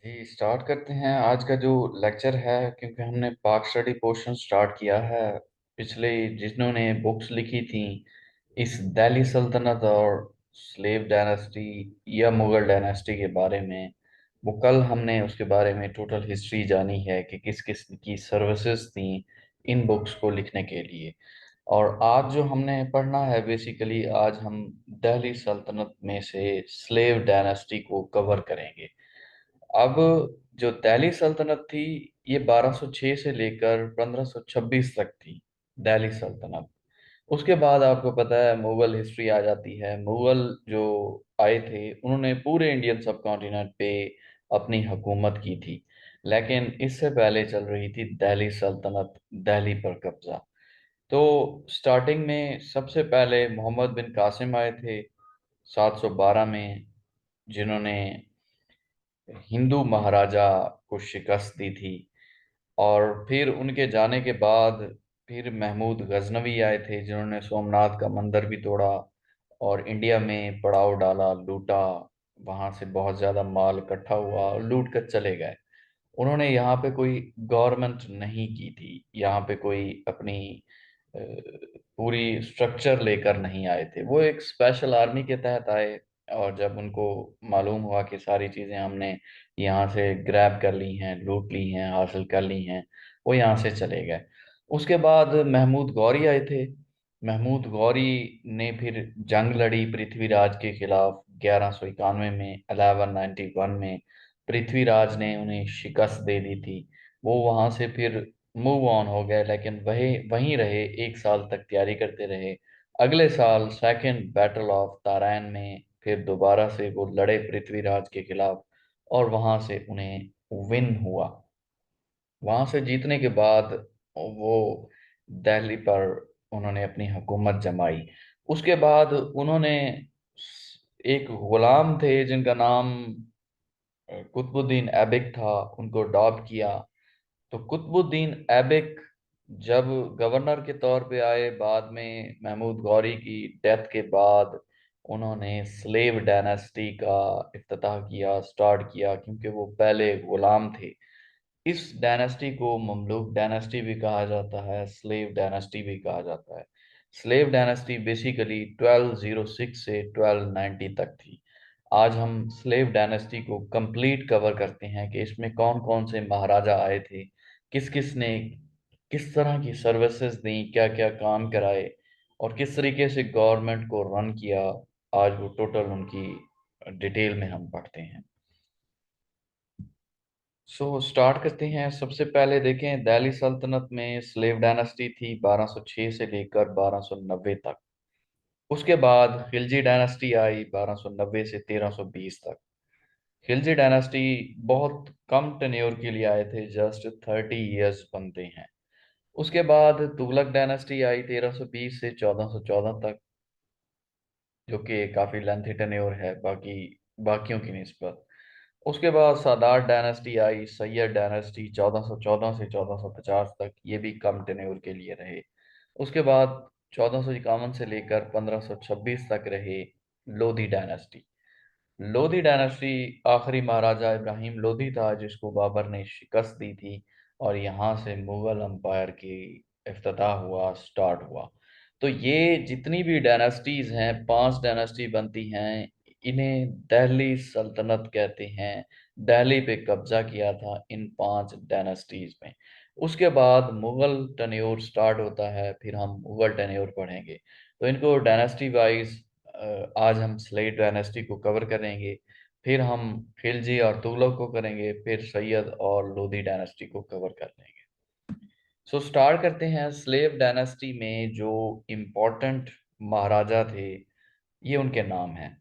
जी start करते हैं आज का जो लेक्चर है, क्योंकि हमने पाक स्टडी पोर्शन स्टार्ट किया है। पिछले जिन्होंने बुक्स लिखी थी इस दिल्ली सल्तनत और स्लेव डायनेस्टी या मुगल डायनेस्टी के बारे में, वो कल हमने उसके बारे में टोटल हिस्ट्री जानी है कि किस किस की सर्विसेज थी इन बुक्स को लिखने के लिए। और आज जो हमने पढ़ना है, बेसिकली आज हम दिल्ली सल्तनत में से स्लेव डायनेस्टी को कवर करेंगे। अब जो दिल्ली सल्तनत थी, ये 1206 से लेकर 1526 तक थी दिल्ली सल्तनत। उसके बाद आपको पता है मुगल हिस्ट्री आ जाती है। मुगल जो आए थे उन्होंने पूरे इंडियन सब कॉन्टिनेंट पे अपनी हुकूमत की थी, लेकिन इससे पहले चल रही थी दिल्ली सल्तनत, दिल्ली पर कब्जा। तो स्टार्टिंग में सबसे पहले मोहम्मद बिन कासिम आए थे 712 में, जिन्होंने हिंदू महाराजा को शिकस्त दी थी। और फिर उनके जाने के बाद फिर महमूद गजनवी आए थे, जिन्होंने सोमनाथ का मंदिर भी तोड़ा और इंडिया में पड़ाव डाला, लूटा। वहां से बहुत ज्यादा माल इकट्ठा हुआ और लूट कर चले गए। उन्होंने यहाँ पे कोई गवर्नमेंट नहीं की थी, यहाँ पे कोई अपनी पूरी स्ट्रक्चर लेकर नहीं आए थे। वो एक स्पेशल आर्मी के तहत आए, और जब उनको मालूम हुआ कि सारी चीजें हमने यहाँ से ग्रैब कर ली हैं, लूट ली हैं, हासिल कर ली हैं, वो यहाँ से चले गए। उसके बाद महमूद गौरी आए थे। महमूद गौरी ने फिर जंग लड़ी पृथ्वीराज के खिलाफ 1191 में, 1191 में पृथ्वीराज ने उन्हें शिकस्त दे दी थी। वो वहां से फिर मूव ऑन हो गए, लेकिन वही वहीं रहे, 1 साल तक तैयारी करते रहे। अगले साल सेकंड बैटल ऑफ तारायन में फिर दोबारा से वो लड़े पृथ्वीराज के खिलाफ, और वहां से उन्हें विन हुआ। वहां से जीतने के बाद वो दिल्ली पर उन्होंने अपनी हुकूमत जमाई। उसके बाद उन्होंने एक गुलाम थे जिनका नाम कुतुबुद्दीन ऐबिक था, उनको अडॉप्ट किया। तो कुतुबुद्दीन ऐबिक जब गवर्नर के तौर पे आए, बाद में महमूद गौरी की डेथ के बाद उन्होंने स्लेव डायनेस्टी का इफ्तिताह किया, स्टार्ट किया, क्योंकि वो पहले गुलाम थे। इस डायनेस्टी को ममलूक डायनेस्टी भी कहा जाता है, स्लेव डायनेस्टी भी कहा जाता है। स्लेव डायनेस्टी बेसिकली 1206 से 1290 तक थी। आज हम स्लेव डायनेस्टी को कंप्लीट कवर करते हैं कि इसमें कौन कौन से महाराजा आए थे, किस किस ने किस तरह की सर्विसेज दी, क्या क्या काम कराए, और किस तरीके से गवर्नमेंट को रन किया। आज वो टोटल उनकी डिटेल में हम पढ़ते हैं। सो स्टार्ट करते हैं। सबसे पहले देखें, दिल्ली सल्तनत में स्लेव डायनेस्टी थी 1206 से लेकर 1290 तक। उसके बाद खिलजी डायनेस्टी आई 1290 से 1320 तक। खिलजी डायनेस्टी बहुत कम टेन्योर के लिए आए थे, जस्ट 30 इयर्स बनते हैं। उसके बाद तुगलक डायनेस्टी आई 1320 से 1414 तक, जो कि काफी लेंथी टेन्योर है बाकी बाकियों की निस्बत। उसके बाद सादात डायनेस्टी आई, सैयद डायनेस्टी 1414 से 1450 तक, ये भी कम टेन्योर के लिए रहे। उसके बाद 1451 से लेकर 1526 तक रहे लोधी डायनेस्टी। लोधी डायनेस्टी आखिरी महाराजा इब्राहिम लोधी था, जिसको बाबर ने शिकस्त दी थी, और यहाँ से मुगल अंपायर की इफ्तिताह हुआ, स्टार्ट हुआ। तो ये जितनी भी डायनेस्टीज हैं, 5 डायनेस्टी बनती हैं, इन्हें दिल्ली सल्तनत कहते हैं। दिल्ली पे कब्जा किया था इन 5 डायनेस्टीज में। उसके बाद मुगल टेन्योर स्टार्ट होता है, फिर हम मुगल टेन्योर पढ़ेंगे। तो इनको डायनेस्टी वाइज आज हम स्लेट डायनेस्टी को कवर करेंगे, फिर हम खिलजी और तुगलक को करेंगे, फिर सैयद और लोधी डायनेस्टी को कवर कर लेंगे। सो स्टार्ट करते हैं। स्लेव डायनेस्टी में जो इम्पोर्टेंट महाराजा थे, ये उनके नाम हैं,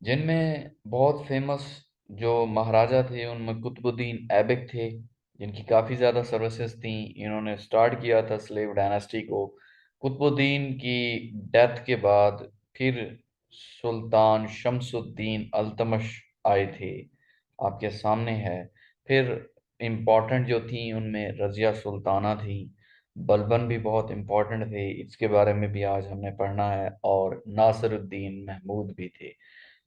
जिनमें बहुत फेमस जो महाराजा थे उनमें कुतुबुद्दीन ऐबिक थे, जिनकी काफ़ी ज़्यादा सर्विसेज थी। इन्होंने स्टार्ट किया था स्लेव डायनेस्टी को। कुतुबुद्दीन की डेथ के बाद फिर सुल्तान शमसुद्दीन अल्तमश आए थे, आपके सामने है। फिर इम्पोर्टेंट जो थी उनमें रज़िया सुल्ताना थी, बलबन भी बहुत इम्पोर्टेंट थे, इसके बारे में भी आज हमने पढ़ना है, और नासिरुद्दीन महमूद भी थे।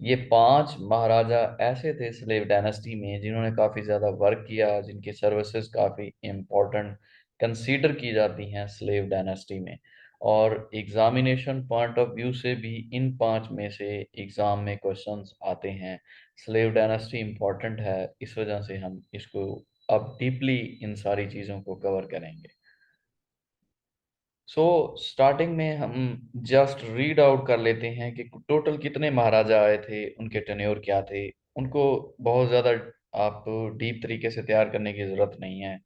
ये 5 महाराजा ऐसे थे स्लेव डायनेस्टी में जिन्होंने काफी ज्यादा वर्क किया, जिनकी सर्विसेज काफी इम्पोर्टेंट कंसीडर की जाती हैं स्लेव डायनेस्टी में। और एग्जामिनेशन पॉइंट ऑफ व्यू से भी इन 5 में से एग्जाम में क्वेश्चंस आते हैं। स्लेव डायनेस्टी इम्पोर्टेंट है, इस वजह से हम इसको अब डीपली इन सारी चीजों को कवर करेंगे। सो स्टार्टिंग में हम जस्ट रीड आउट कर लेते हैं कि टोटल कितने महाराजा आए थे, उनके टेन्योर क्या थे। उनको बहुत ज़्यादा आप डीप तरीके से तैयार करने की ज़रूरत नहीं है।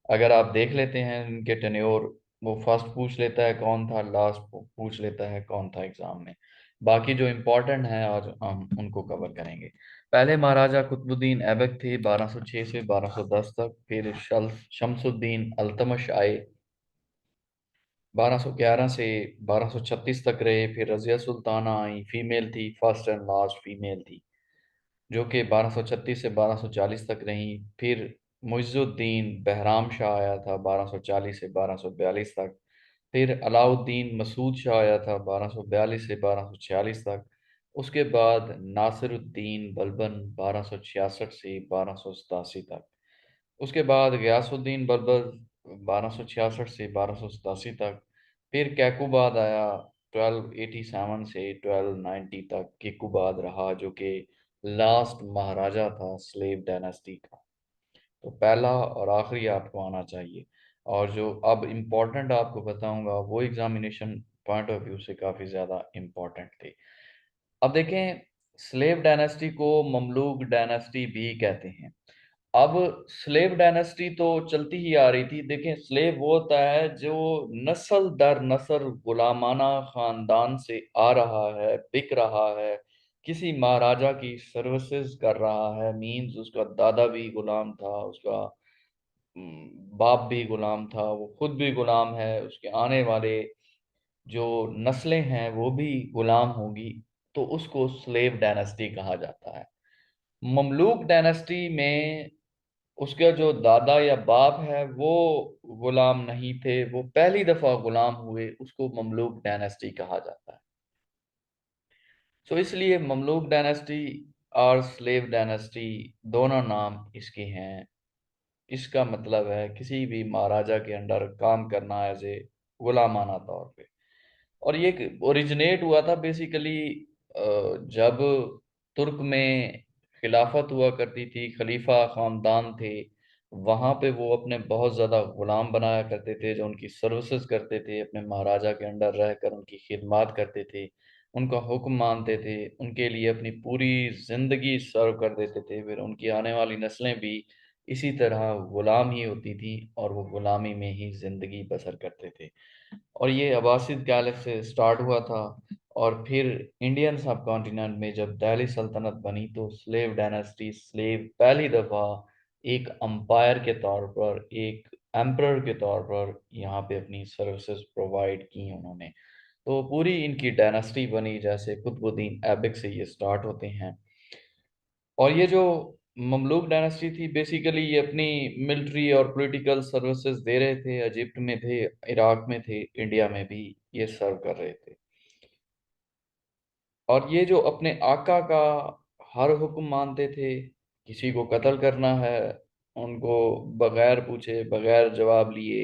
अगर आप देख लेते हैं इनके टेन्योर, वो फर्स्ट पूछ लेता है कौन था, लास्ट पूछ लेता है कौन था एग्जाम में। बाकी जो इम्पोर्टेंट है आज हम उनको कवर करेंगे। पहले महाराजा कुतुबुद्दीन ऐबक थे 1206 से 1210 तक। फिर शमसुद्दीन अल्तमश आए 1211 से 1236 तक रहे। फिर रजिया सुल्ताना आई, फीमेल थी, फर्स्ट एंड लास्ट फीमेल थी, जो कि 1236 से 1240 तक रही। फिर मुइजुद्दीन बहराम शाह आया था 1240 से 1242 तक। फिर अलाउद्दीन मसूद शाह आया था 1242 से 1246 तक। उसके बाद नासिरुद्दीन बलबन 1266 से 1287 तक। उसके बाद गयासुद्दीन बलबल 1266 से 1287 तक। फिर कैकुबाद आया 1287 से 1290 तक। केकुबाद रहा जो कि लास्ट महाराजा था स्लेव डायनेस्टी का। तो पहला और आखिरी आपको आना चाहिए। और जो अब इम्पोर्टेंट आपको बताऊंगा वो एग्जामिनेशन पॉइंट ऑफ व्यू से काफ़ी ज़्यादा इम्पोर्टेंट थे। अब देखें, स्लेव डायनेस्टी को ममलूक डायनेस्टी भी कहते हैं। अब स्लेव डायनेस्टी तो चलती ही आ रही थी। देखें, स्लेव वो होता है जो नस्ल दर नस्ल गुलामाना खानदान से आ रहा है, बिक रहा है, किसी महाराजा की सर्विसेज कर रहा है। मींस उसका दादा भी गुलाम था, उसका बाप भी गुलाम था, वो खुद भी गुलाम है, उसके आने वाले जो नस्लें हैं वो भी गुलाम होगी। तो उसको स्लेव डायनेस्टी कहा जाता है। ममलूक डायनेस्टी में उसका जो दादा या बाप है वो गुलाम नहीं थे, वो पहली दफा गुलाम हुए, उसको ममलूक डायनेस्टी कहा जाता है। सो इसलिए ममलूक डायनेस्टी और स्लेव डायनेस्टी दोनों नाम इसके हैं। इसका मतलब है किसी भी महाराजा के अंडर काम करना एज ए गुलामाना तौर पे। और ये ओरिजिनेट हुआ था बेसिकली जब तुर्क में खिलाफत हुआ करती थी, खलीफा खानदान थे। वहां पे वो अपने बहुत ज्यादा गुलाम बनाया करते थे, जो उनकी सर्विसेज करते थे, अपने महाराजा के अंडर रहकर उनकी खिदमत करते थे, उनका हुक्म मानते थे, उनके लिए अपनी पूरी जिंदगी सर्व कर देते थे। फिर उनकी आने वाली नस्लें भी इसी तरह गुलाम ही होती थी और वो गुलामी में ही जिंदगी बसर करते थे। और ये अब्बासिद कैलिफ से स्टार्ट हुआ था। और फिर इंडियन सब कॉन्टिनेंट में जब दिल्ली सल्तनत बनी तो स्लेव डायनेस्टी, स्लेव पहली दफा एक अंपायर के तौर पर, एक एम्परर के तौर पर यहाँ पे अपनी सर्विसेज प्रोवाइड की उन्होंने। तो पूरी इनकी डायनेस्टी बनी, जैसे कुतुबुद्दीन ऐबक से ये स्टार्ट होते हैं। और ये जो ममलूक डायनेस्टी थी बेसिकली ये अपनी मिलिट्री और पॉलिटिकल सर्विसेज दे रहे थे। इजिप्ट में थे, इराक में थे, इंडिया में भी ये सर्व कर रहे थे। और ये जो अपने आका का हर हुक्म मानते थे, किसी को कत्ल करना है उनको बगैर पूछे बगैर जवाब लिए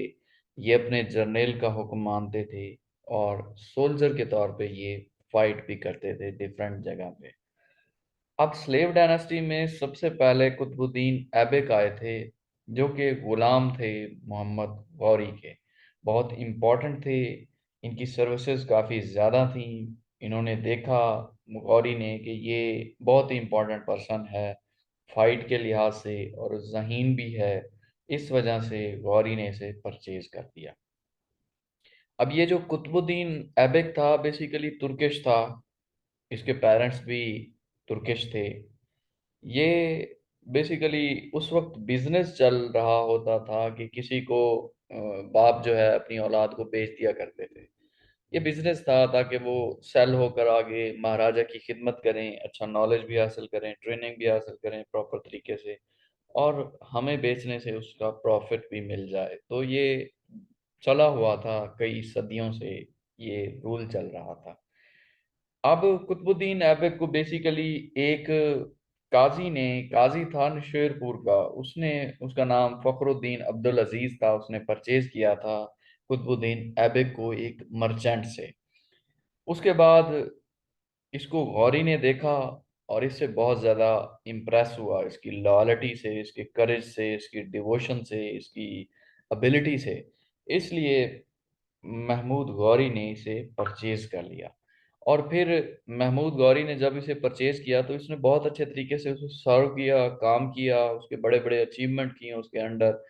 ये अपने जर्नेल का हुक्म मानते थे। और सोल्जर के तौर पे ये फाइट भी करते थे डिफरेंट जगह पे। अब स्लेव डायनेस्टी में सबसे पहले कुतुबुद्दीन ऐबक आए थे, जो कि गुलाम थे मोहम्मद गौरी के। बहुत इम्पोर्टेंट थे, इनकी सर्विसेज काफ़ी ज़्यादा थी। इन्होंने देखा गौरी ने कि ये बहुत ही इम्पोर्टेंट पर्सन है फाइट के लिहाज से और जहीन भी है। इस वजह से गौरी ने इसे परचेज कर दिया। अब ये जो कुतुबुद्दीन ऐबक था बेसिकली तुर्किश था, इसके पेरेंट्स भी तुर्किश थे। ये बेसिकली उस वक्त बिजनेस चल रहा होता था कि किसी को बाप जो है अपनी औलाद को बेच दिया करते थे। ये बिजनेस था ताकि वो सेल होकर आगे महाराजा की खिदमत करें, अच्छा नॉलेज भी हासिल करें, ट्रेनिंग भी हासिल करें प्रॉपर तरीके से, और हमें बेचने से उसका प्रॉफिट भी मिल जाए। तो ये चला हुआ था कई सदियों से, ये रूल चल रहा था। अब कुतुबुद्दीन ऐबक को बेसिकली एक काजी था शेरपुर का, उसने, उसका नाम फखरुद्दीन अब्दुल अजीज था, उसने परचेज किया था कुतुबुद्दीन ऐबक को एक मर्चेंट से। उसके बाद इसको गौरी ने देखा और इससे बहुत ज़्यादा इम्प्रेस हुआ, इसकी लॉयल्टी से, इसके करेज से, इसकी डिवोशन से, इसकी एबिलिटी से। इसलिए महमूद गौरी ने इसे परचेज कर लिया। और फिर महमूद गौरी ने जब इसे परचेज किया तो इसने बहुत अच्छे तरीके से उसे सर्व किया, काम किया, उसके बड़े बड़े अचीवमेंट किए उसके अंडर।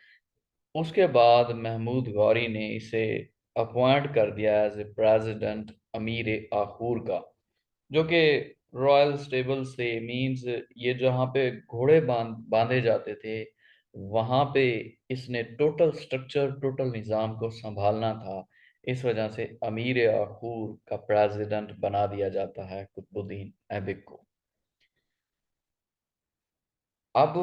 उसके बाद महमूद गौरी ने इसे अपॉइंट कर दिया एज ए प्रेसिडेंट अमीर आखूर का, जो कि रॉयल स्टेबल से मींस ये जहाँ पे घोड़े बांधे जाते थे, वहाँ पे इसने टोटल स्ट्रक्चर, टोटल निज़ाम को संभालना था। इस वजह से अमीर आखूर का प्रेसिडेंट बना दिया जाता है कुतुबुद्दीन ऐबक को। अब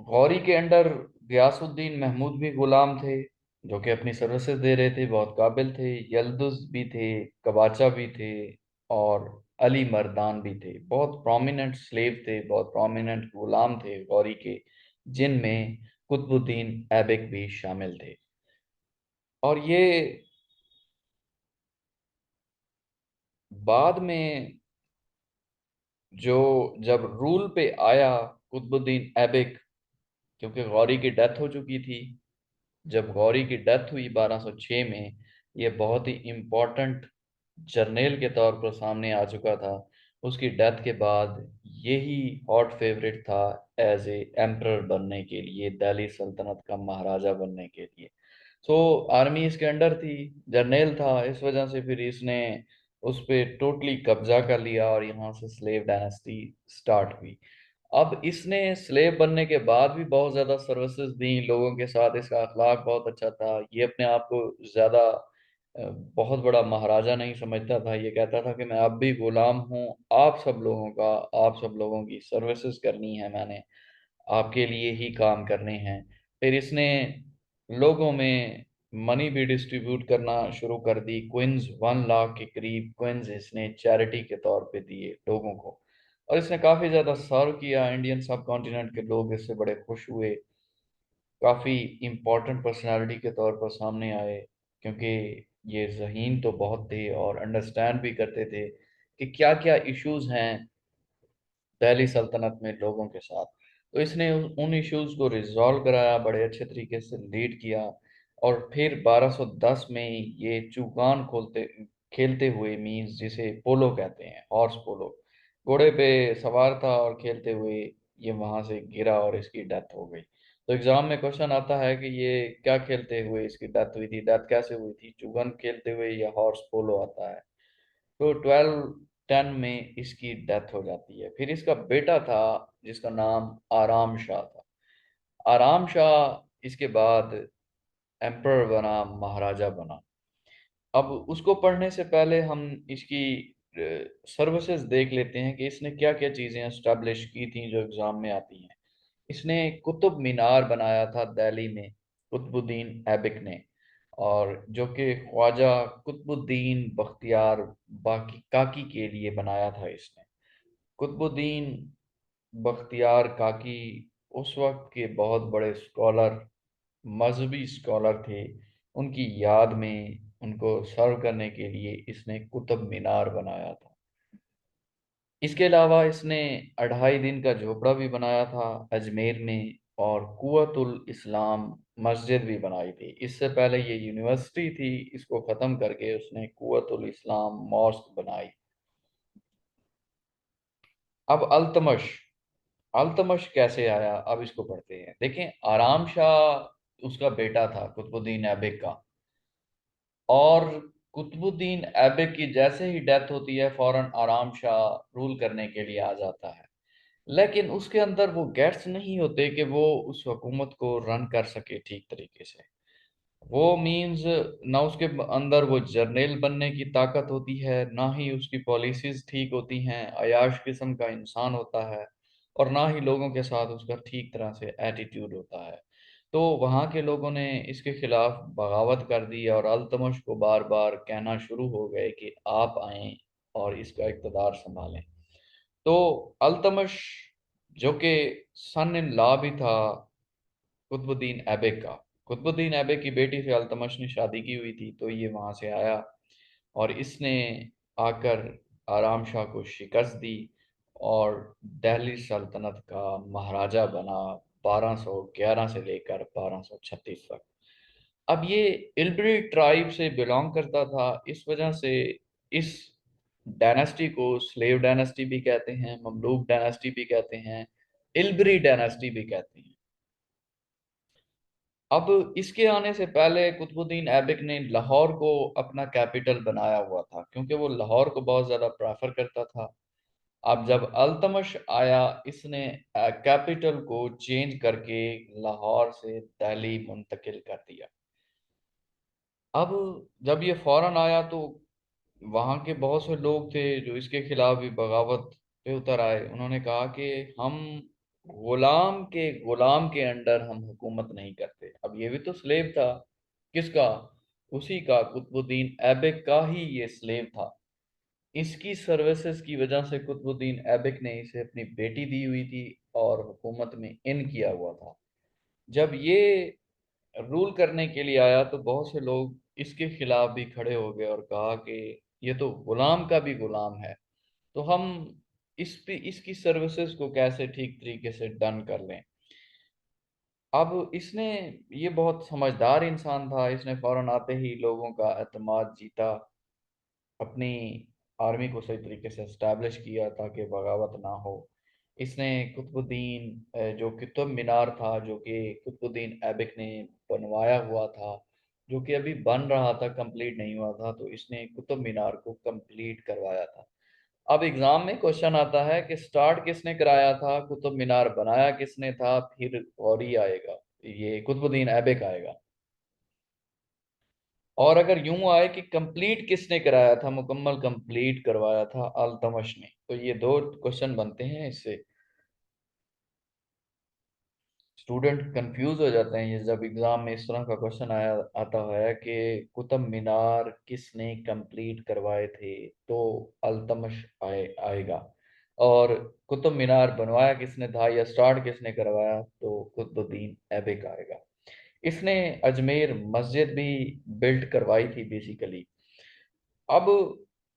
गौरी के अंडर गयासुद्दीन महमूद भी गुलाम थे, जो कि अपनी सर्विसेज दे रहे थे, बहुत काबिल थे। यल्दुज भी थे, कबाचा भी थे, और अली मर्दान भी थे। बहुत प्रोमिनेंट स्लेव थे, बहुत प्रोमिनेंट गुलाम थे गौरी के, जिनमें कुतुबुद्दीन ऐबक भी शामिल थे। और ये बाद में जो जब रूल पे आया कुतुबुद्दीन ऐबक, क्योंकि गौरी की डेथ हो चुकी थी, जब गौरी की डेथ हुई 1206 में, ये बहुत ही इम्पोर्टेंट जर्नेल के तौर पर सामने आ चुका था। उसकी डेथ के बाद यही हॉट फेवरेट था एज ए एम्परर बनने के लिए, दिल्ली सल्तनत का महाराजा बनने के लिए। सो आर्मी इसके अंडर थी, जर्नेल था, इस वजह से फिर इसने उस पे टोटली कब्जा कर लिया और यहाँ से स्लेव डायनेस्टी स्टार्ट हुई। अब इसने स्लेव बनने के बाद भी बहुत ज्यादा सर्विसेज दी लोगों के साथ, इसका अखलाक बहुत अच्छा था। ये अपने आप को ज्यादा बहुत बड़ा महाराजा नहीं समझता था, ये कहता था कि मैं अब भी गुलाम हूँ आप सब लोगों का, आप सब लोगों की सर्विसेज करनी है मैंने, आपके लिए ही काम करने हैं। फिर इसने लोगों में मनी भी डिस्ट्रीब्यूट करना शुरू कर दी। क्विंस 1 लाख के करीब क्विंस इसने चैरिटी के तौर पे दिए लोगों को। और इसने काफ़ी ज़्यादा सर्व किया, इंडियन सब कॉन्टिनेंट के लोग इससे बड़े खुश हुए, काफ़ी इम्पोर्टेंट पर्सनालिटी के तौर पर सामने आए, क्योंकि ये ज़हीन तो बहुत थे और अंडरस्टैंड भी करते थे कि क्या क्या इश्यूज हैं दिल्ली सल्तनत में लोगों के साथ। तो इसने उन इश्यूज को रिजॉल्व कराया, बड़े अच्छे तरीके से लीड किया। और फिर 1210 में ये चूगान खोलते खेलते हुए, मीन्स जिसे पोलो कहते हैं, हॉर्स पोलो, घोड़े पे सवार था और खेलते हुए ये वहां से गिरा और इसकी डेथ हो गई। तो एग्जाम में क्वेश्चन आता है कि ये क्या खेलते हुए इसकी डेथ हुई थी, डेथ कैसे हुई थी, चुगन खेलते हुए या हॉर्स पोलो आता है। तो 1210 में इसकी डेथ हो जाती है। फिर इसका बेटा था जिसका नाम आराम शाह था। आराम शाह इसके बाद एम्परर बना, महाराजा बना। अब उसको पढ़ने से पहले हम इसकी सर्विसेज देख लेते हैं कि इसने क्या क्या चीज़ें एस्टेब्लिश की थी जो एग्ज़ाम में आती हैं। इसने कुतुब मीनार बनाया था दिल्ली में, कुतुबुद्दीन ऐबक ने, और जो कि ख्वाजा कुतुबुद्दीन बख्तियार बाकी काकी के लिए बनाया था इसने। कुतुबुद्दीन बख्तियार काकी उस वक्त के बहुत बड़े स्कॉलर, मजहबी स्कॉलर थे। उनकी याद में उनको सर्व करने के लिए इसने कुतुब मीनार बनाया था। इसके अलावा इसने 2.5 दिन का झोपड़ा भी बनाया था अजमेर में, और कुव्वतुल इस्लाम मस्जिद भी बनाई थी। इससे पहले ये यूनिवर्सिटी थी, इसको ख़त्म करके उसने कुव्वतुल इस्लाम मॉस्क बनाई। अब अल्तमश, अल्तमश कैसे आया, अब इसको पढ़ते हैं। देखें, आराम शाह उसका बेटा था कुतुबुद्दीन ऐबक का, और कुतुबुद्दीन ऐबक की जैसे ही डेथ होती है फौरन आराम शाह रूल करने के लिए आ जाता है। लेकिन उसके अंदर वो गैट्स नहीं होते कि वो उस हुकूमत को रन कर सके ठीक तरीके से। वो मीन्स ना उसके अंदर वो जर्नेल बनने की ताकत होती है, ना ही उसकी पॉलिसीज ठीक होती हैं, अयाश किस्म का इंसान होता है, और ना ही लोगों के साथ उसका ठीक तरह से एटीट्यूड होता है। तो वहाँ के लोगों ने इसके खिलाफ बगावत कर दी और अल्तमश को बार बार कहना शुरू हो गए कि आप आएं, और इसका इक़्तिदार संभालें। तो अल्तमश जो कि सन इन लॉ भी था कुतुबुद्दीन ऐबक का, कुतुबुद्दीन ऐबक की बेटी से अल्तमश ने शादी की हुई थी, तो ये वहाँ से आया और इसने आकर आराम शाह को शिकस्त दी और दिल्ली सल्तनत का महाराजा बना 1211 से लेकर 1236 तक। अब ये इल्बरी ट्राइब से बिलोंग करता था, इस वजह से इस डायनेस्टी को स्लेव डायनेस्टी भी कहते हैं, ममलूक डायनेस्टी भी कहते हैं, इल्बरी डायनेस्टी भी कहते हैं। अब इसके आने से पहले कुतुबुद्दीन ऐबक ने लाहौर को अपना कैपिटल बनाया हुआ था, क्योंकि वो लाहौर को बहुत ज़्यादा प्रेफर करता था। अब जब अल्तमश आया, इसने कैपिटल को चेंज करके लाहौर से दिल्ली मुंतकिल कर दिया। अब जब ये फौरन आया तो वहाँ के बहुत से लोग थे जो इसके खिलाफ भी बगावत पे उतर आए। उन्होंने कहा कि हम गुलाम के अंडर हम हुकूमत नहीं करते। अब ये भी तो स्लेव था, किसका? उसी का, कुतुबुद्दीन ऐबक का ही ये स्लेव था। इसकी सर्विसेज की वजह से कुतुबुद्दीन ऐबक ने इसे अपनी बेटी दी हुई थी और हुकूमत में इन किया हुआ था। जब ये रूल करने के लिए आया तो बहुत से लोग इसके खिलाफ भी खड़े हो गए और कहा कि ये तो गुलाम का भी गुलाम है, तो हम इस पे इसकी सर्विसेज को कैसे ठीक तरीके से डन कर लें। अब इसने, ये बहुत समझदार इंसान था, इसने फौरन आते ही लोगों का एतमाद जीता, अपनी आर्मी को सही तरीके से एस्टैब्लिश किया ताकि बगावत ना हो। इसने कुतुबुद्दीन जो कुतुब मीनार था, जो कि कुतुबुद्दीन ऐबक ने बनवाया हुआ था, जो कि अभी बन रहा था, कंप्लीट नहीं हुआ था, तो इसने कुतुब मीनार को कंप्लीट करवाया था। अब एग्जाम में क्वेश्चन आता है कि स्टार्ट किसने कराया था, कुतुब मीनार बनाया किसने था, फिर गौरी आएगा, ये कुतुबुद्दीन ऐबक आएगा। और अगर यूं आए कि कंप्लीट किसने कराया था, मुकम्मल कंप्लीट करवाया था अल्तमश ने, तो ये दो क्वेश्चन बनते हैं इससे। स्टूडेंट कंफ्यूज हो जाते हैं ये जब एग्जाम में इस तरह का क्वेश्चन आया आता है कि कुतुब मीनार किसने कंप्लीट करवाए थे, तो अल्तमश आएगा। और कुतुब मीनार बनवाया किसने था या स्टार्ट किसने करवाया, तो कुतुबुद्दीन ऐबक आएगा। इसने अजमेर मस्जिद भी बिल्ड करवाई थी बेसिकली। अब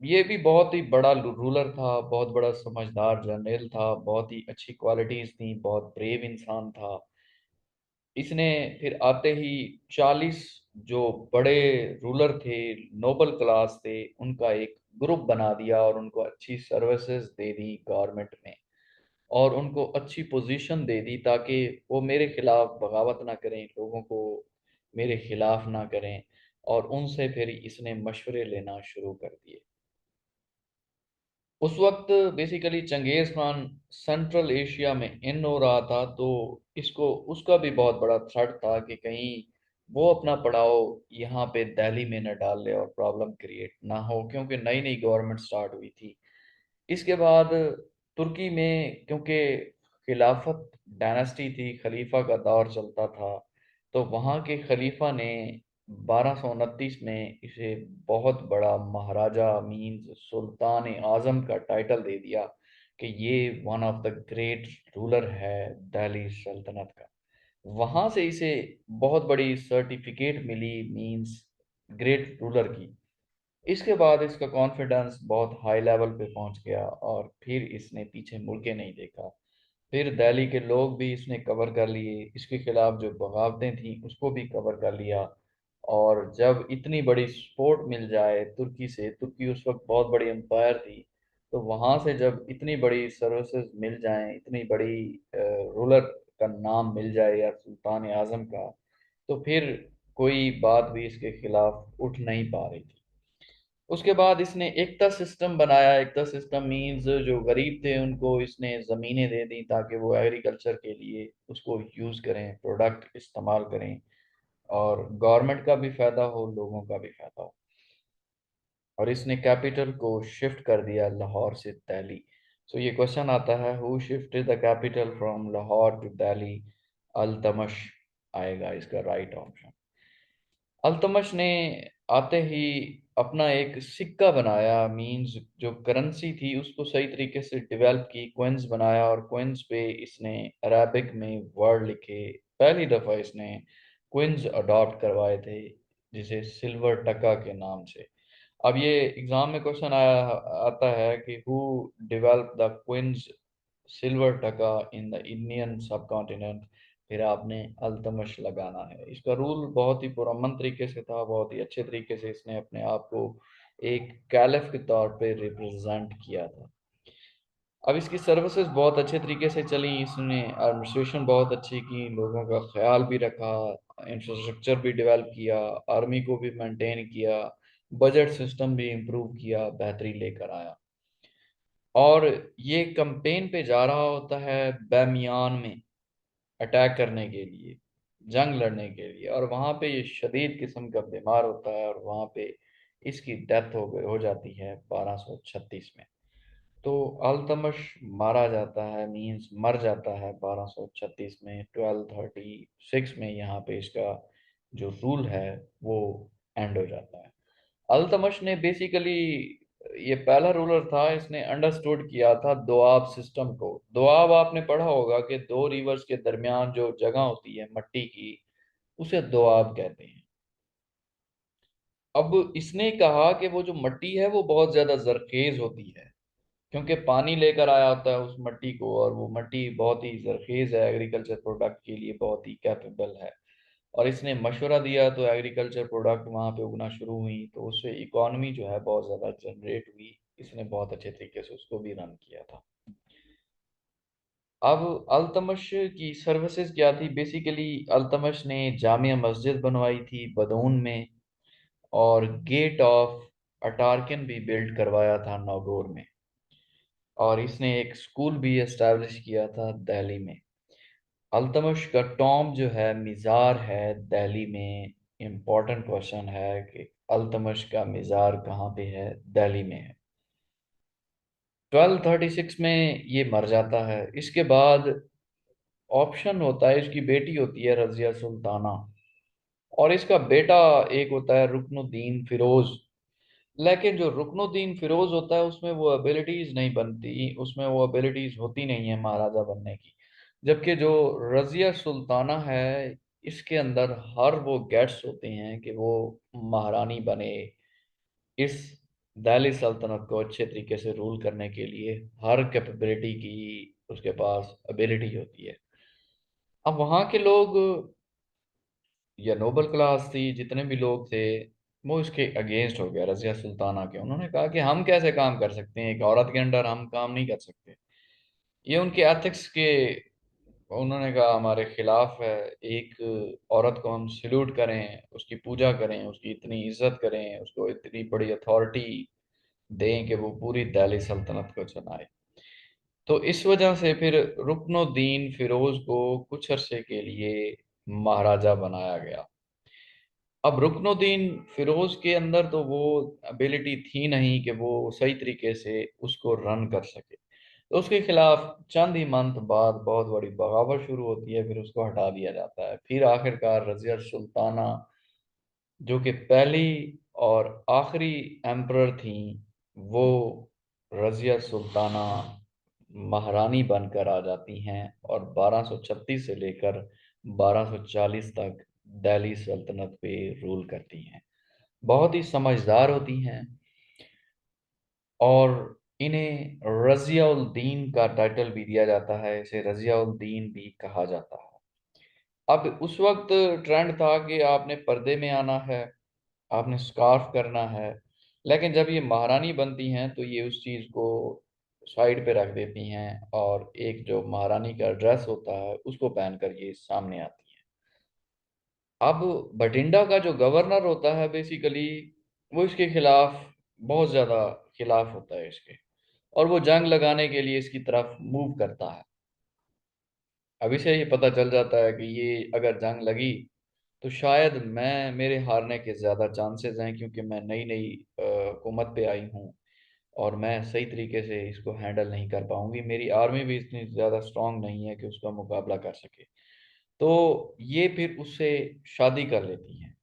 ये भी बहुत ही बड़ा रूलर था, बहुत बड़ा समझदार जनरल था, बहुत ही अच्छी क्वालिटीज थी, बहुत ब्रेव इंसान था। इसने फिर आते ही 40 जो बड़े रूलर थे, नोबल क्लास थे, उनका एक ग्रुप बना दिया और उनको अच्छी सर्विसेज दे दी गवर्नमेंट में, और उनको अच्छी पोजीशन दे दी ताकि वो मेरे खिलाफ बगावत ना करें, लोगों को मेरे खिलाफ ना करें। और उनसे फिर इसने मशवरे लेना शुरू कर दिए। उस वक्त basically Genghis Khan central Asia में इन हो रहा था, तो इसको उसका भी बहुत बड़ा थ्रेट था कि कहीं वो अपना पड़ाव यहाँ पे दिल्ली में न डाल ले और प्रॉब्लम क्रिएट ना हो, क्योंकि नई नई गवर्नमेंट स्टार्ट हुई थी। इसके बाद तुर्की में, क्योंकि खिलाफत डायनेस्टी थी, खलीफा का दौर चलता था, तो वहाँ के खलीफा ने 1229 में इसे बहुत बड़ा महाराजा मीन्स सुल्तान आजम का टाइटल दे दिया कि ये one of the great ruler है दिल्ली सल्तनत का। वहाँ से इसे बहुत बड़ी सर्टिफिकेट मिली मीन्स ग्रेट रूलर की। इसके बाद इसका कॉन्फिडेंस बहुत हाई लेवल पे पहुंच गया और फिर इसने पीछे मुड़ के नहीं देखा। फिर दिल्ली के लोग भी इसने कवर कर लिए, इसके खिलाफ जो बगावतें थी उसको भी कवर कर लिया। और जब इतनी बड़ी सपोर्ट मिल जाए तुर्की से, तुर्की उस वक्त बहुत बड़ी एम्पायर थी, तो वहां से जब इतनी बड़ी सर्विसेज मिल जाएं, इतनी बड़ी रूलर का नाम मिल जाए या सुल्तान आजम का, तो फिर कोई बात भी इसके खिलाफ उठ नहीं पा रही थी। उसके बाद इसने एकता सिस्टम बनाया। एकता सिस्टम मींस जो गरीब थे उनको इसने ज़मीनें दे दी ताकि वो एग्रीकल्चर के लिए उसको यूज़ करें, प्रोडक्ट इस्तेमाल करें, और गवर्नमेंट का भी फायदा हो, लोगों का भी फायदा हो। और इसने कैपिटल को शिफ्ट कर दिया लाहौर से दिल्ली। सो ये क्वेश्चन आता है, who shifted the capital from Lahore to Delhi? Iltutmish आएगा इसका राइट ऑप्शन। अल्तमश ने आते ही अपना एक सिक्का बनाया, मींस जो करेंसी थी उसको सही तरीके से डेवलप की, कॉइन्स बनाया, और कॉइन्स पे इसने अरेबिक में वर्ड लिखे। पहली दफा इसने कॉइन्स अडॉप्ट करवाए थे, जिसे सिल्वर टका के नाम से। अब ये एग्जाम में क्वेश्चन आया आता है कि who develop the Quint's silver टका इन द इंडियन सब कॉन्टिनेंट। फिर आपने अल्तमश लगाना है। इसका रूल बहुत ही पुरअमन तरीके से था, बहुत ही अच्छे तरीके से इसने अपने आप को एक कैलिफ के तौर पे रिप्रेजेंट किया था। अब इसकी सर्विसेज बहुत अच्छे तरीके से चली, इसने एडमिनिस्ट्रेशन बहुत अच्छी की, लोगों का ख्याल भी रखा, इंफ्रास्ट्रक्चर भी डेवलप किया, आर्मी को भी मेंटेन किया, बजट सिस्टम भी इम्प्रूव किया, बेहतरी लेकर आया। और ये कैंपेन पे जा रहा होता है बामियान में अटैक करने के लिए, जंग लड़ने के लिए, और वहाँ पे ये शदीद किस्म का बीमार होता है, और वहाँ पे इसकी डेथ हो जाती है 1236 में। तो अल्तमश मारा जाता है, मींस मर जाता है 1236 में। 1236 में यहाँ पे इसका जो रूल है वो एंड हो जाता है। अल्तमश ने बेसिकली, ये पहला रूलर था, इसने अंडरस्टूड किया था दोआब सिस्टम को। दोआब आपने पढ़ा होगा कि दो रिवर्स के दरमियान जो जगह होती है मट्टी की, उसे दोआब कहते हैं। अब इसने कहा कि वो जो मट्टी है वो बहुत ज्यादा जरखेज होती है, क्योंकि पानी लेकर आया होता है उस मट्टी को, और वो मट्टी बहुत ही जरखेज है, एग्रीकल्चर प्रोडक्ट के लिए बहुत ही कैपेबल है। और इसने मशवरा दिया तो एग्रीकल्चर प्रोडक्ट वहाँ पे उगना शुरू हुई, तो उससे इकोनॉमी जो है बहुत ज़्यादा जनरेट हुई। इसने बहुत अच्छे तरीके से उसको भी रन किया था। अब अल्तमश की सर्विसेज क्या थी? बेसिकली अल्तमश ने जामिया मस्जिद बनवाई थी बदून में, और गेट ऑफ अटारकन भी बिल्ड करवाया था नागौर में, और इसने एक स्कूल भी एस्टैब्लिश किया था दिल्ली में। अल्तमश का टॉम जो है मिज़ार है दिल्ली में। इम्पोर्टेंट क्वेश्चन है कि अल्तमश का मिज़ार कहाँ पे है? दिल्ली में है। 1236 में ये मर जाता है। इसके बाद ऑप्शन होता है, इसकी बेटी होती है रजिया सुल्ताना, और इसका बेटा एक होता है रुकनुद्दीन फिरोज। लेकिन जो रुकनुद्दीन फिरोज होता है उसमें वो एबिलिटीज नहीं बनती, उसमें वो एबिलिटीज होती नहीं है महाराजा बनने की। जबकि जो रजिया सुल्ताना है, इसके अंदर हर वो गेट्स होते हैं कि वो महारानी बने, इस दिल्ली सल्तनत को अच्छे तरीके से रूल करने के लिए हर कैपेबिलिटी की उसके पास एबिलिटी होती है। अब वहाँ के लोग, या नोबल क्लास थी, जितने भी लोग थे, वो इसके अगेंस्ट हो गया रजिया सुल्ताना के। उन्होंने कहा कि हम कैसे काम कर सकते हैं, एक औरत के अंडर हम काम नहीं कर सकते। ये उनके एथिक्स के, उन्होंने कहा हमारे खिलाफ है। एक औरत को हम सल्यूट करें, उसकी पूजा करें, उसकी इतनी इज्जत करें, उसको इतनी बड़ी अथॉरिटी दें कि वो पूरी दिल्ली सल्तनत को चलाए। तो इस वजह से फिर रुकनुद्दीन फिरोज को कुछ अरसे के लिए महाराजा बनाया गया। अब रुकनुद्दीन फिरोज के अंदर तो वो एबिलिटी थी नहीं कि वो सही तरीके से उसको रन कर सके। तो उसके खिलाफ चंद ही मंथ बाद बहुत बड़ी बगावत शुरू होती है, फिर उसको हटा दिया जाता है। फिर आखिरकार रजिया सुल्ताना, जो कि पहली और आखिरी एम्परर थी, वो रजिया सुल्ताना महारानी बनकर आ जाती हैं, और 1236 से लेकर 1240 तक दिल्ली सल्तनत पे रूल करती हैं। बहुत ही समझदार होती हैं, और इन्हें रजिया उल दीन का टाइटल भी दिया जाता है, इसे रजिया उल दीन भी कहा जाता है। अब उस वक्त ट्रेंड था कि आपने पर्दे में आना है, आपने स्कार्फ करना है। लेकिन जब ये महारानी बनती हैं तो ये उस चीज़ को साइड पे रख देती हैं, और एक जो महारानी का ड्रेस होता है उसको पहनकर ये सामने आती हैं। अब बठिंडा का जो गवर्नर होता है बेसिकली, वो इसके खिलाफ बहुत ज़्यादा खिलाफ होता है इसके, और वो जंग लगाने के लिए इसकी तरफ मूव करता है। अभी से ये पता चल जाता है कि ये अगर जंग लगी तो शायद मैं, मेरे हारने के ज़्यादा चांसेस हैं, क्योंकि मैं नई नई हुकूमत पे आई हूँ, और मैं सही तरीके से इसको हैंडल नहीं कर पाऊंगी। मेरी आर्मी भी इतनी ज़्यादा स्ट्रांग नहीं है कि उसका मुकाबला कर सके। तो ये फिर उससे शादी कर लेती हैं।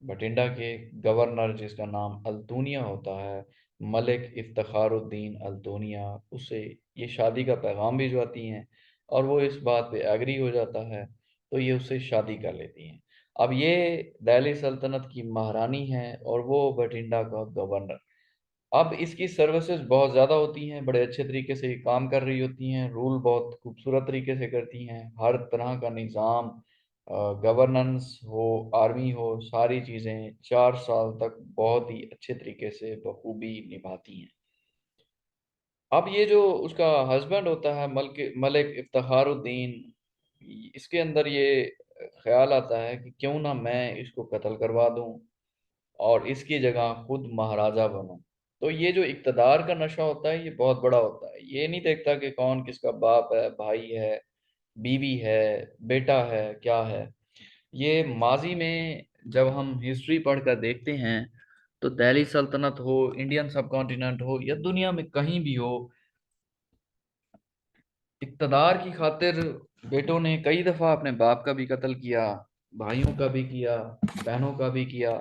बठिंडा के गवर्नर, जिसका नाम अल्तूनिया होता है, मलिक इफ्तिखारुद्दीन अल्तूनिया, उससे ये शादी का पैगाम भिजवाती हैं और वो इस बात पे एग्री हो जाता है, तो ये उससे शादी कर लेती हैं। अब ये दिल्ली सल्तनत की महारानी है और वो बठिंडा का गवर्नर। अब इसकी सर्विसेज बहुत ज़्यादा होती हैं, बड़े अच्छे तरीके से ये काम कर रही होती हैं, रूल बहुत खूबसूरत तरीके से करती हैं, हर तरह का निज़ाम, गवर्नेंस हो, आर्मी हो, सारी चीज़ें 4 साल तक बहुत ही अच्छे तरीके से बखूबी निभाती हैं। अब ये जो उसका हस्बैंड होता है मलिक मलिक इफ्तिखारुद्दीन, इसके अंदर ये ख्याल आता है कि क्यों ना मैं इसको कत्ल करवा दूं और इसकी जगह खुद महाराजा बनूं। तो ये जो इक्तदार का नशा होता है ये बहुत बड़ा होता है, ये नहीं देखता कि कौन किसका बाप है, भाई है, बीवी है, बेटा है, क्या है। ये माजी में जब हम हिस्ट्री पढ़कर देखते हैं तो दिल्ली सल्तनत हो, इंडियन सब कॉन्टिनेंट हो या दुनिया में कहीं भी हो, इक्तदार की खातिर बेटों ने कई दफा अपने बाप का भी कत्ल किया, भाइयों का भी किया, बहनों का भी किया।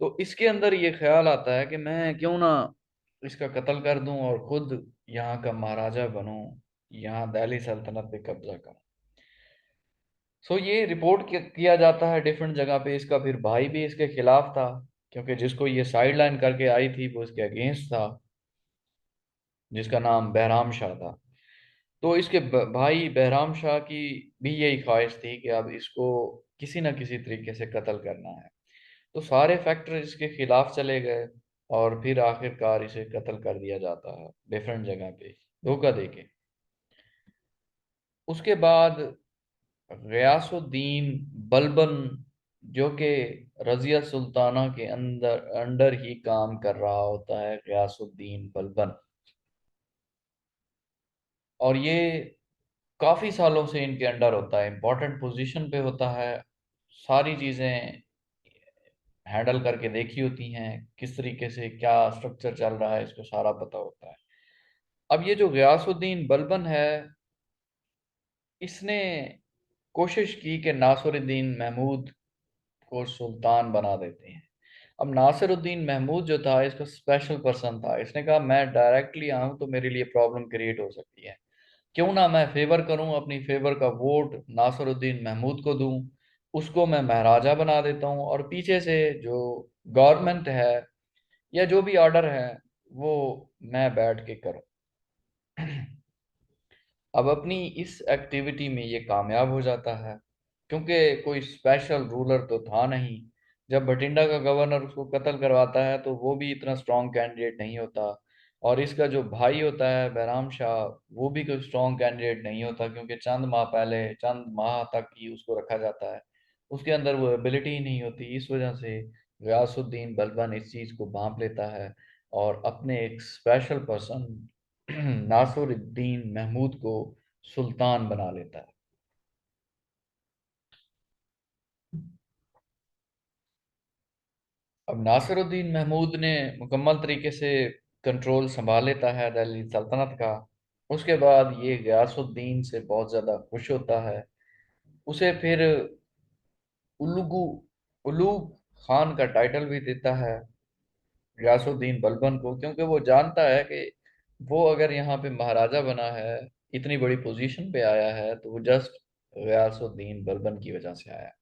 तो इसके अंदर ये ख्याल आता है कि मैं क्यों ना इसका कत्ल कर दूं और खुद यहाँ का महाराजा बनूं, यहाँ दिल्ली सल्तनत पे कब्जा करूं। सो ये रिपोर्ट किया जाता है डिफरेंट जगह पे। इसका फिर भाई भी इसके खिलाफ था, क्योंकि जिसको ये साइड लाइन करके आई थी वो इसके अगेंस्ट था, जिसका नाम बहराम शाह था। तो इसके भाई बहराम शाह की भी यही ख्वाहिश थी कि अब इसको किसी न किसी तरीके से कत्ल करना है। तो सारे फैक्टर इसके खिलाफ चले गए और फिर आखिरकार इसे कत्ल कर दिया जाता है डिफरेंट जगह पे धोखा देके। उसके बाद गयासुद्दीन बलबन, जो कि रजिया सुल्ताना के अंदर अंडर ही काम कर रहा होता है, गयासुद्दीन बलबन, और ये काफी सालों से इनके अंडर होता है, इंपॉर्टेंट पोजीशन पे होता है, सारी चीजें हैंडल करके देखी होती हैं, किस तरीके से क्या स्ट्रक्चर चल रहा है इसको सारा पता होता है। अब ये जो गयासुद्दीन बलबन है, इसने कोशिश की कि नासिरुद्दीन महमूद को सुल्तान बना देते हैं। अब नासिरुद्दीन महमूद जो था इसका स्पेशल पर्सन था, इसने कहा मैं डायरेक्टली आऊं तो मेरे लिए प्रॉब्लम क्रिएट हो सकती है, क्यों ना मैं फेवर करूं, अपनी फेवर का वोट नासिरुद्दीन महमूद को दूं, उसको मैं महाराजा बना देता हूं और पीछे से जो गवर्नमेंट है या जो भी ऑर्डर है वो मैं बैठ के करूं। अब अपनी इस एक्टिविटी में ये कामयाब हो जाता है, क्योंकि कोई स्पेशल रूलर तो था नहीं। जब बठिंडा का गवर्नर उसको कत्ल करवाता है तो वो भी इतना स्ट्रॉन्ग कैंडिडेट नहीं होता, और इसका जो भाई होता है बैराम शाह, वो भी कोई स्ट्रॉन्ग कैंडिडेट नहीं होता, क्योंकि चंद माह पहले, चंद माह तक ही उसको रखा जाता है, उसके अंदर वो एबिलिटी ही नहीं होती। इस वजह से गयासुद्दीन बलबन इस चीज़ को भांप लेता है और अपने एक स्पेशल पर्सन नासिरुद्दीन महमूद को सुल्तान बना लेता है। अब नासिरुद्दीन महमूद ने मुकम्मल तरीके से कंट्रोल संभाल लेता है दिल्ली सल्तनत का। उसके बाद ये गयासुद्दीन से बहुत ज़्यादा खुश होता है, उसे फिर उलूगू उलूग खान का टाइटल भी देता है गयासुद्दीन बलबन को, क्योंकि वो जानता है कि वो अगर यहाँ पे महाराजा बना है, इतनी बड़ी पोजीशन पे आया है, तो वो जस्ट गयासुद्दीन बलबन की वजह से आया है।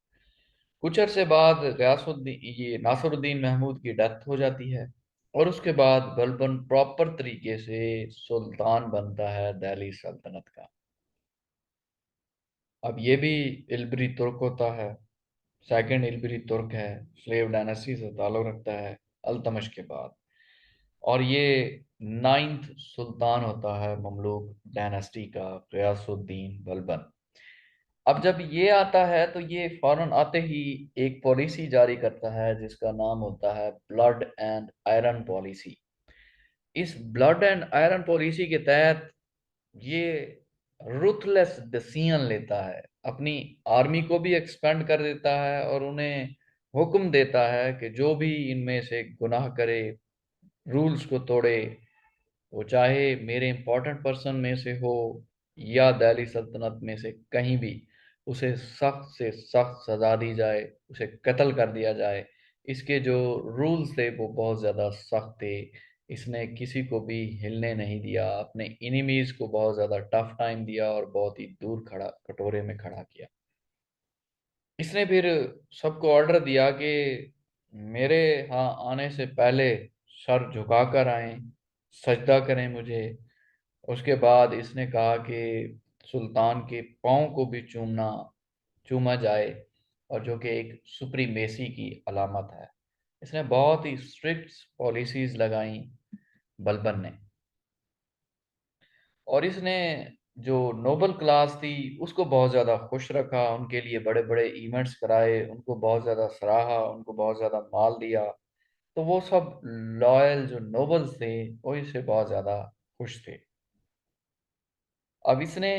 कुछ अरसे बाद गयासुद्दीन ये नासिरुद्दीन महमूद की डेथ हो जाती है और उसके बाद बलबन प्रॉपर तरीके से सुल्तान बनता है दिल्ली सल्तनत का। अब ये भी इलबरी तुर्क होता है, सेकंड इलबरी तुर्क है, स्लेव डायनेस्टी से ताल्लुक रखता है अल्तमश के बाद, और ये नाइन्थ सुल्तान होता है ममलूक डायनेस्टी का, गयासुद्दीन बलबन। अब जब ये आता है तो ये फौरन आते ही एक पॉलिसी जारी करता है जिसका नाम होता है ब्लड एंड आयरन पॉलिसी। इस ब्लड एंड आयरन पॉलिसी के तहत ये रुथलेस डिसीजन लेता है, अपनी आर्मी को भी एक्सपेंड कर देता है और उन्हें हुक्म देता है कि जो भी इनमें से गुनाह करे, रूल्स को तोड़े, वो चाहे मेरे इंपॉर्टेंट पर्सन में से हो या दिल्ली सल्तनत में से कहीं भी, उसे सख्त से सख्त सजा दी जाए, उसे कत्ल कर दिया जाए। इसके जो रूल्स थे वो बहुत ज़्यादा सख्त थे। इसने किसी को भी हिलने नहीं दिया, अपने इनिमीज को बहुत ज़्यादा टफ टाइम दिया और बहुत ही दूर खड़ा, कटोरे में खड़ा किया। इसने फिर सबको ऑर्डर दिया कि मेरे यहाँ आने से पहले सर झुकाकर आए, सजदा करें मुझे। उसके बाद इसने कहा कि सुल्तान के पाँव को भी चूमा जाए, और जो कि एक सुप्रीमेसी की अलामत है। इसने बहुत ही स्ट्रिक्ट पॉलिसीज लगाई बलबन ने। और इसने जो नोबल क्लास थी उसको बहुत ज़्यादा खुश रखा, उनके लिए बड़े बड़े इवेंट्स कराए, उनको बहुत ज़्यादा सराहा, उनको बहुत ज़्यादा माल दिया। तो वो सब लॉयल जो नोबल्स थे वो इससे बहुत ज़्यादा खुश थे। अब इसने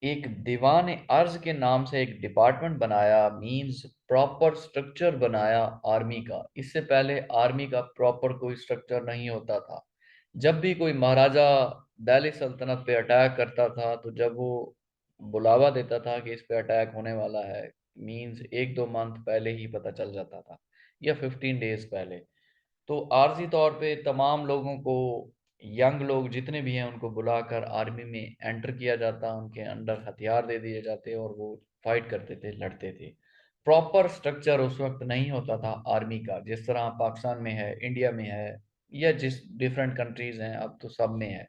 एक दीवान अर्ज के नाम से एक डिपार्टमेंट बनाया, मींस प्रॉपर स्ट्रक्चर बनाया आर्मी का। इससे पहले आर्मी का प्रॉपर कोई स्ट्रक्चर नहीं होता था। जब भी कोई महाराजा दिल्ली सल्तनत पे अटैक करता था, तो जब वो बुलावा देता था कि इस पे अटैक होने वाला है, मींस 1-2 मंथ पहले ही पता चल जाता था, या 15 डेज पहले। तो आर्जी तौर पे तमाम लोगों को, यंग लोग जितने भी हैं उनको बुलाकर आर्मी में एंटर किया जाता, उनके अंडर हथियार दे दिए जाते और वो फाइट करते थे, लड़ते थे। प्रॉपर स्ट्रक्चर उस वक्त नहीं होता था आर्मी का, जिस तरह पाकिस्तान में है, इंडिया में है, या जिस डिफरेंट कंट्रीज हैं, अब तो सब में है।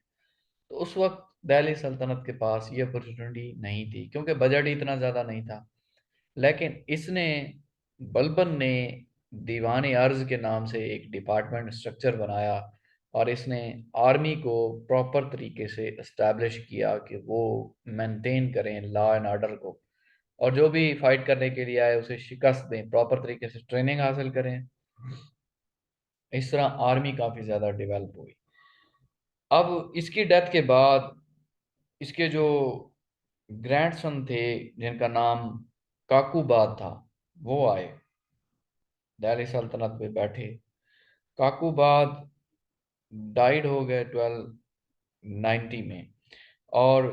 तो उस वक्त दिल्ली सल्तनत के पास ये अपॉर्चुनिटी नहीं थी, क्योंकि बजट ही इतना ज़्यादा नहीं था। लेकिन इसने, बलबन ने, दीवान अर्ज के नाम से एक डिपार्टमेंट स्ट्रक्चर बनाया, और इसने आर्मी को प्रॉपर तरीके से इस्टेब्लिश किया कि वो मेंटेन करें लॉ एंड ऑर्डर को, और जो भी फाइट करने के लिए आए उसे शिकस्त दें, प्रॉपर तरीके से ट्रेनिंग हासिल करें। इस तरह आर्मी काफ़ी ज़्यादा डेवलप हुई। अब इसकी डेथ के बाद इसके जो ग्रैंडसन थे, जिनका नाम काकूबाद था, वो आए, दिल्ली सल्तनत पे बैठे। काकूबाद डाइड हो गए 1290 में। और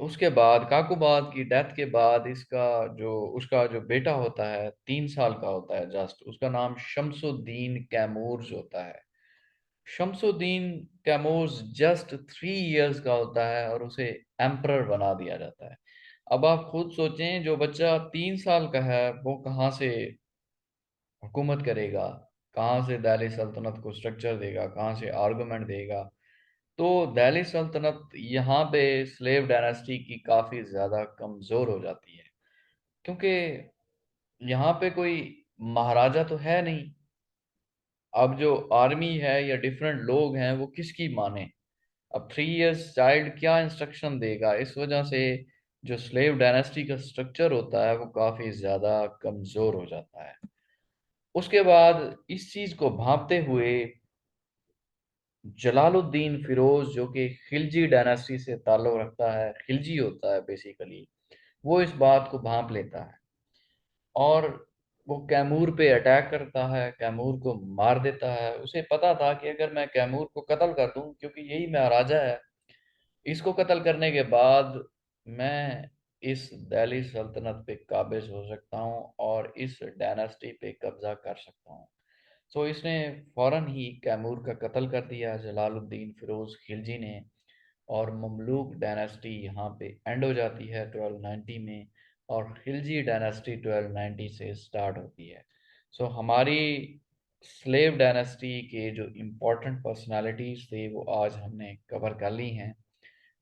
उसके बाद, काकूबाद की डेथ के बाद, इसका जो उसका जो बेटा होता है, 3 साल का होता है जस्ट, उसका नाम शमसुद्दीन कैमूर्स होता है। शमसुद्दीन कैमूर्स जस्ट 3 इयर्स का होता है और उसे एम्परर बना दिया जाता है। अब आप खुद सोचें, जो बच्चा 3 साल का है वो कहाँ से हुकूमत करेगा, कहाँ से दिल्ली सल्तनत को स्ट्रक्चर देगा, कहाँ से आर्गुमेंट देगा। तो दिल्ली सल्तनत यहाँ पे स्लेव डायनेस्टी की काफ़ी ज़्यादा कमज़ोर हो जाती है, क्योंकि यहाँ पे कोई महाराजा तो है नहीं। अब जो आर्मी है या डिफरेंट लोग हैं वो किसकी माने। अब 3 इयर्स चाइल्ड क्या इंस्ट्रक्शन देगा, इस वजह से जो स्लेव डायनेस्टी का स्ट्रक्चर होता है वो काफ़ी ज़्यादा कमज़ोर हो जाता है। उसके बाद इस चीज़ को भांपते हुए जलालुद्दीन फिरोज, जो कि खिलजी डायनेस्टी से ताल्लुक रखता है, खिलजी होता है बेसिकली, वो इस बात को भांप लेता है और वो कैमूर पे अटैक करता है, कैमूर को मार देता है। उसे पता था कि अगर मैं कैमूर को कत्ल कर दूं, क्योंकि यही महाराजा है, इसको कत्ल करने के बाद मैं इस दिल्ली सल्तनत पे काबिज हो सकता हूँ और इस डायनेस्टी पे कब्जा कर सकता हूँ। सो इसने फौरन ही कैमूर का कत्ल कर दिया, जलालुद्दीन फिरोज खिलजी ने। और ममलूक डायनेस्टी यहाँ पे एंड हो जाती है 1290 में, और खिलजी डायनेस्टी 1290 से स्टार्ट होती है। सो हमारी स्लेव डायनेस्टी के जो इम्पोर्टेंट पर्सनालिटीज़ थे वो आज हमने कवर कर ली हैं।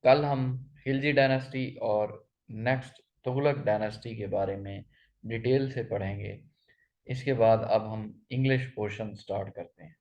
कल हम खिलजी डायनेस्टी और नेक्स्ट तुगलक डायनेस्टी के बारे में डिटेल से पढ़ेंगे। इसके बाद अब हम इंग्लिश पोर्शन स्टार्ट करते हैं।